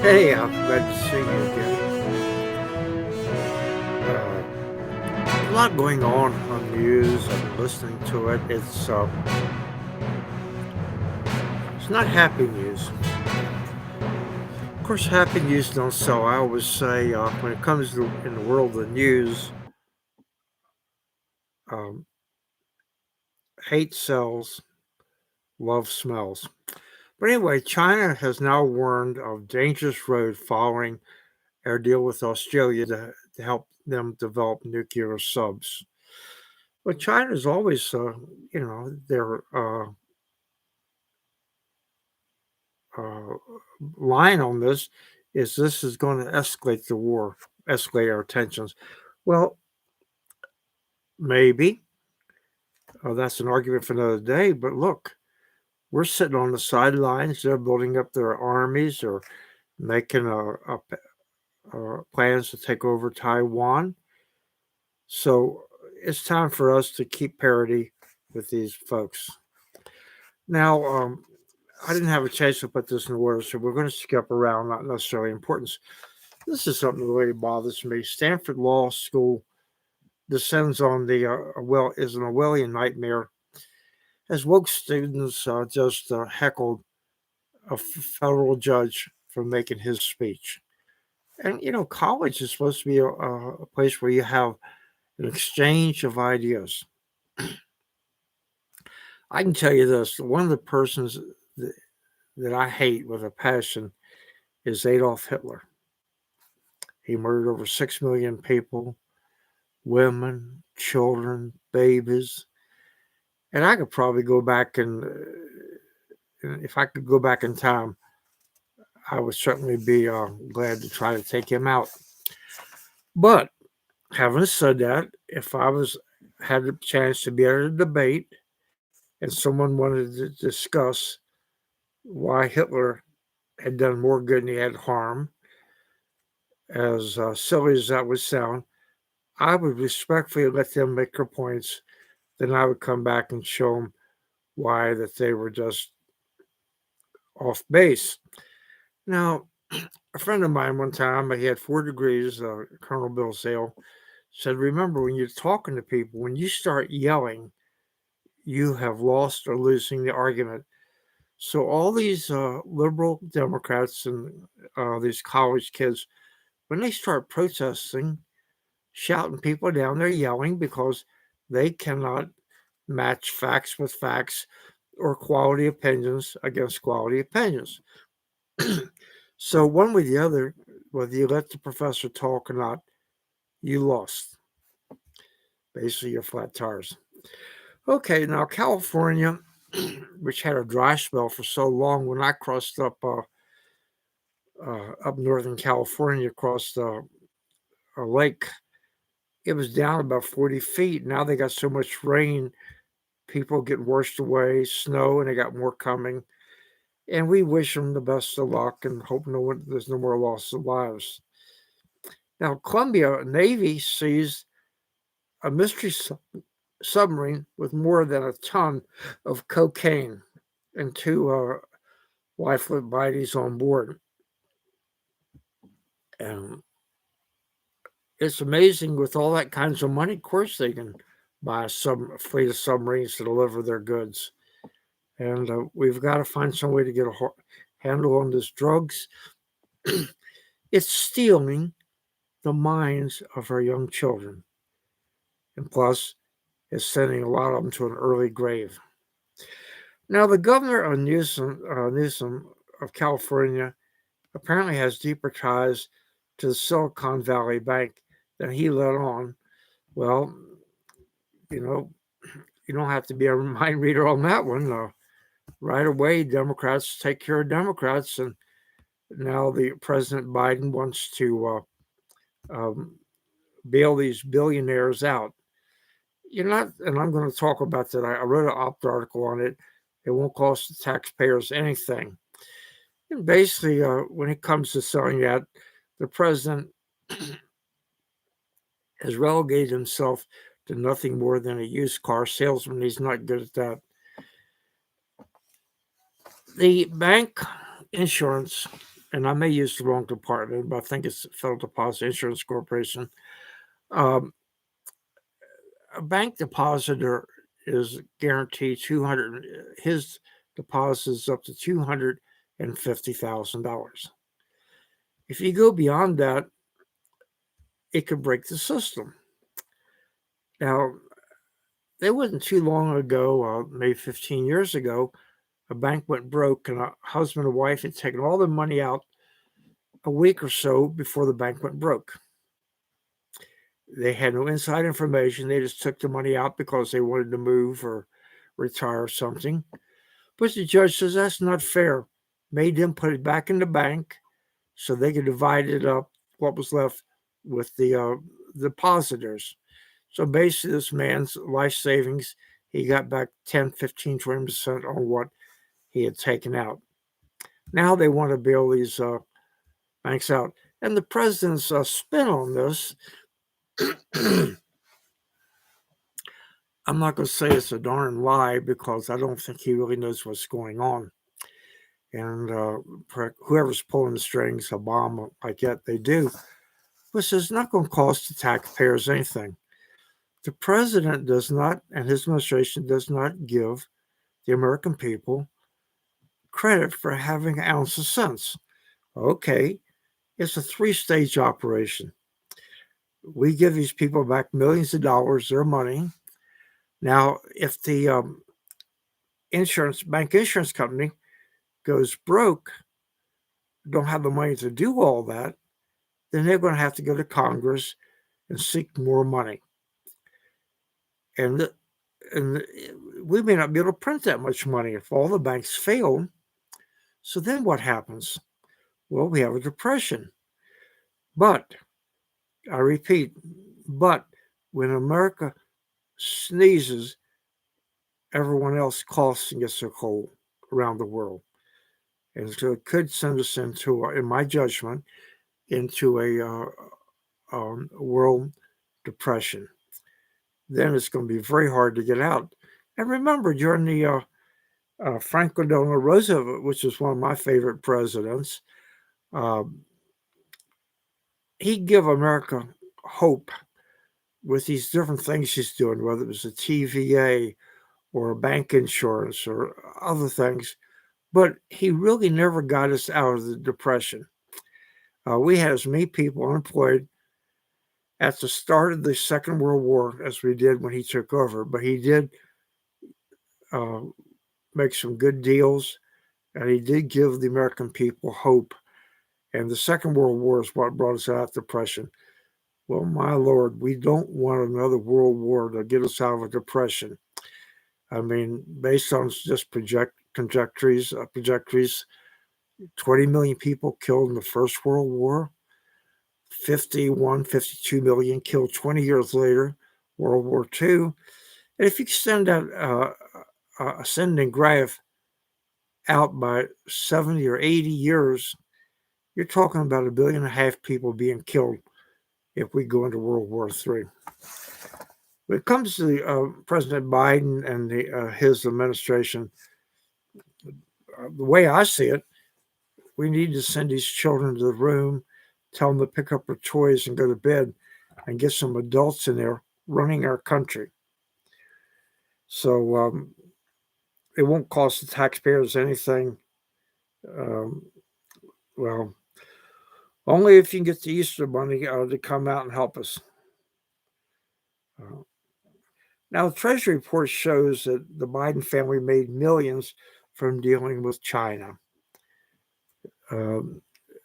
Hey, I'm glad to see you again. A lot going on news. I've been listening to it. It's not happy news. Of course, happy news don't sell. I always say when it comes to in the world of news, um, hate sells, love smells. But anyway, China has now warned of dangerous road following our deal with Australia to help them develop nuclear subs. But China's always, their uh, line on this is going to escalate the war, escalate our tensions. Well, maybe that's an argument for another day. But look, we're sitting on the sidelines. They're building up their armies or making plans to take over Taiwan. So it's time for us to keep parity with these folks. Now, I didn't have a chance to put this in words, so we're going to skip around, not necessarily importance. This is something that really bothers me. Stanford Law School descends on the is an Orwellian nightmare. As woke students just heckled a federal judge for making his speech. And college is supposed to be a place where you have an exchange of ideas. I can tell you this: one of the persons that, that I hate with a passion is Adolf Hitler. He murdered over 6 million people, women, children, babies. And I could probably go back and if I could go back in time, I would certainly be glad to try to take him out. But having said that, if I was had the chance to be at a debate and someone wanted to discuss why Hitler had done more good than he had harm, as silly as that would sound, I would respectfully let them make their points. Then I would come back and show them why that they were just off base. Now, a friend of mine one time, he had 4 degrees, Colonel Bill Sale, said, remember, when you're talking to people, when you start yelling, you have lost or losing the argument. So all these liberal Democrats and these college kids, when they start protesting, shouting people down, they're yelling because they cannot match facts with facts or quality opinions against quality opinions. So one way or the other, whether you let the professor talk or not, you lost. Basically, your flat tires. Okay, now California, which had a dry spell for so long, when I crossed up northern California across a lake, it was down about 40 feet. Now they got so much rain, people getting washed away, snow, and they got more coming. And we wish them the best of luck and hope there's no more loss of lives. Now, Columbia Navy seized a mystery submarine with more than a ton of cocaine and two lifeless bodies on board. And it's amazing with all that kinds of money. Of course, they can buy a fleet of submarines to deliver their goods. And we've got to find some way to get a handle on this drugs. It's stealing the minds of our young children. And plus, it's sending a lot of them to an early grave. Now, the governor of Newsom of California apparently has deeper ties to the Silicon Valley Bank than he let on. Well, you know, you don't have to be a mind reader on that one. Right away, Democrats take care of Democrats, and now the President Biden wants to um, bail these billionaires out. You're not, and I'm going to talk about that. I wrote an op article on it. It won't cost the taxpayers anything. And basically, when it comes to selling that, the president has relegated himself to nothing more than a used car salesman. He's not good at that. The bank insurance and I may use the wrong department, but I think it's Federal Deposit Insurance Corporation. Um, a bank depositor is guaranteed 200. His deposit is up to $250,000. If you go beyond that, it could break the system. Now, it wasn't too long ago, maybe 15 years ago, a bank went broke, and a husband and wife had taken all their money out a week or so before the bank went broke. They had no inside information. They just took the money out because they wanted to move or retire or something. But the judge says that's not fair. Made them put it back in the bank so they could divide it up, what was left, with the depositors. So basically, this man's life savings, he got back 10, 15, 20% on what he had taken out. Now they want to bail these banks out. And the president's spin on this, I'm not going to say it's a darn lie because I don't think he really knows what's going on. And whoever's pulling the strings, Obama, like that, they do. Which is not going to cost the taxpayers anything. The president does not, and his administration does not give the American people credit for having an ounce of sense. Okay, it's a 3-stage operation. We give these people back millions of dollars, their money. Now, if the bank insurance company goes broke, don't have the money to do all that, then they're going to have to go to Congress and seek more money. And we may not be able to print that much money if all the banks fail. So then what happens? Well, we have a depression. But, I repeat, but when America sneezes, everyone else coughs and gets a cold around the world. And so it could send us into, in my judgment, into a world depression. Then it's going to be very hard to get out. And remember, during the Franklin Delano Roosevelt, which was one of my favorite presidents, he'd give America hope with these different things he's doing, whether it was a TVA or bank insurance or other things. But he really never got us out of the depression. We had as many people unemployed at the start of the Second World War as we did when he took over. But he did make some good deals, and he did give the American people hope. And the Second World War is what brought us out of depression. Well, my Lord, we don't want another world war to get us out of a depression. I mean, based on just trajectories, 20 million people killed in the First World War, 52 million killed 20 years later, World War II. And if you extend that ascending graph out by 70 or 80 years, you're talking about 1.5 billion people being killed if we go into World War III. When it comes to President Biden and his administration, the way I see it, we need to send these children to the room, tell them to pick up their toys and go to bed, and get some adults in there running our country. So it won't cost the taxpayers anything. Well, only if you can get the Easter Bunny to come out and help us. Now, the Treasury report shows that the Biden family made millions from dealing with China.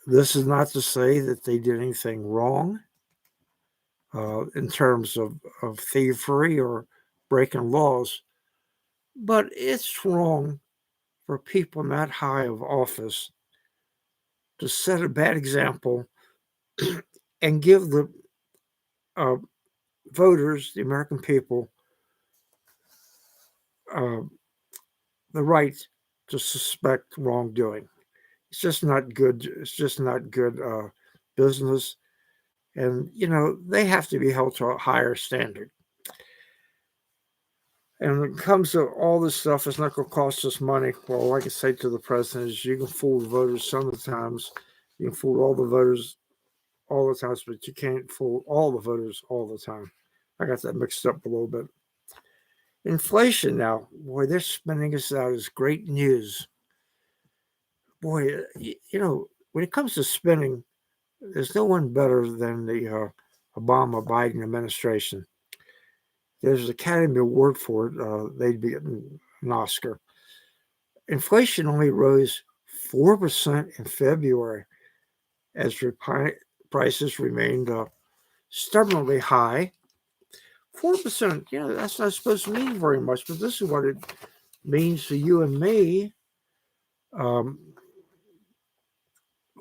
This is not to say that they did anything wrong in terms of thievery or breaking laws, but it's wrong for people in that high of office to set a bad example and give the voters, the American people, the right to suspect wrongdoing. It's just not good. It's just not good business. And, they have to be held to a higher standard. And when it comes to all this stuff, it's not going to cost us money. Well, like I say to the president, is you can fool the voters sometimes. You can fool all the voters all the times, but you can't fool all the voters all the time. I got that mixed up a little bit. Inflation now, boy, they're spinning us out as great news. Boy, when it comes to spinning, there's no one better than the Obama Biden administration. There's an Academy Award for it. They'd be getting an Oscar. Inflation only rose 4% in February as prices remained stubbornly high. 4%, that's not supposed to mean very much, but this is what it means to you and me.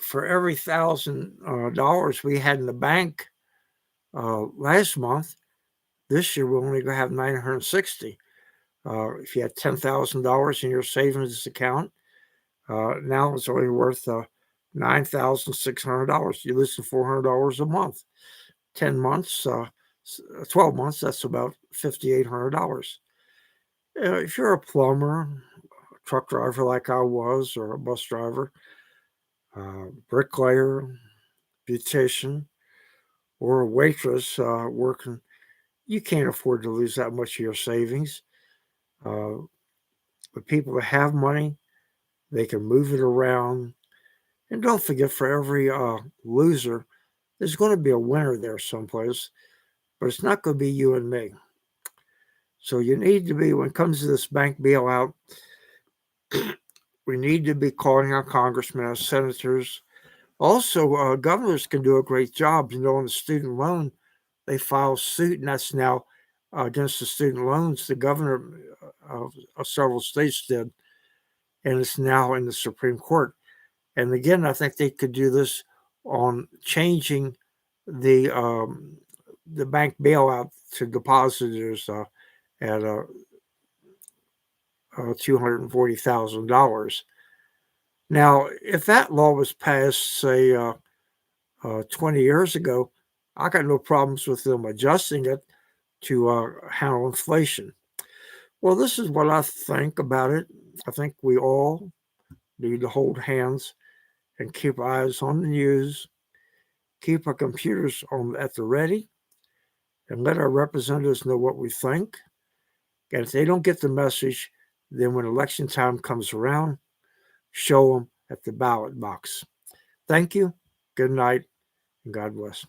For every $1,000 we had in the bank last month, this year we're only going to have 960. If you had $10,000 in your savings account, now it's only worth $9,600. You lose $400 a month. 10 months, 12 months, that's about $5,800. If you're a plumber, a truck driver like I was, or a bus driver, bricklayer, beautician, or a waitress working, you can't afford to lose that much of your savings. The people that have money, they can move it around. And don't forget, for every loser, there's going to be a winner there someplace, but it's not going to be you and me. So you need to be, when it comes to this bank bailout, we need to be calling our congressmen, our senators. Also, governors can do a great job. On the student loan, they file suit, and that's now against the student loans. The governor of several states did, and it's now in the Supreme Court. And again, I think they could do this on changing the bank bailout to depositors at $240,000. Now, if that law was passed, say, 20 years ago, I got no problems with them adjusting it to handle inflation. Well, this is what I think about it. I think we all need to hold hands and keep eyes on the news, keep our computers on at the ready, and let our representatives know what we think. And if they don't get the message, then when election time comes around, show them at the ballot box. Thank you. Good night, and God bless.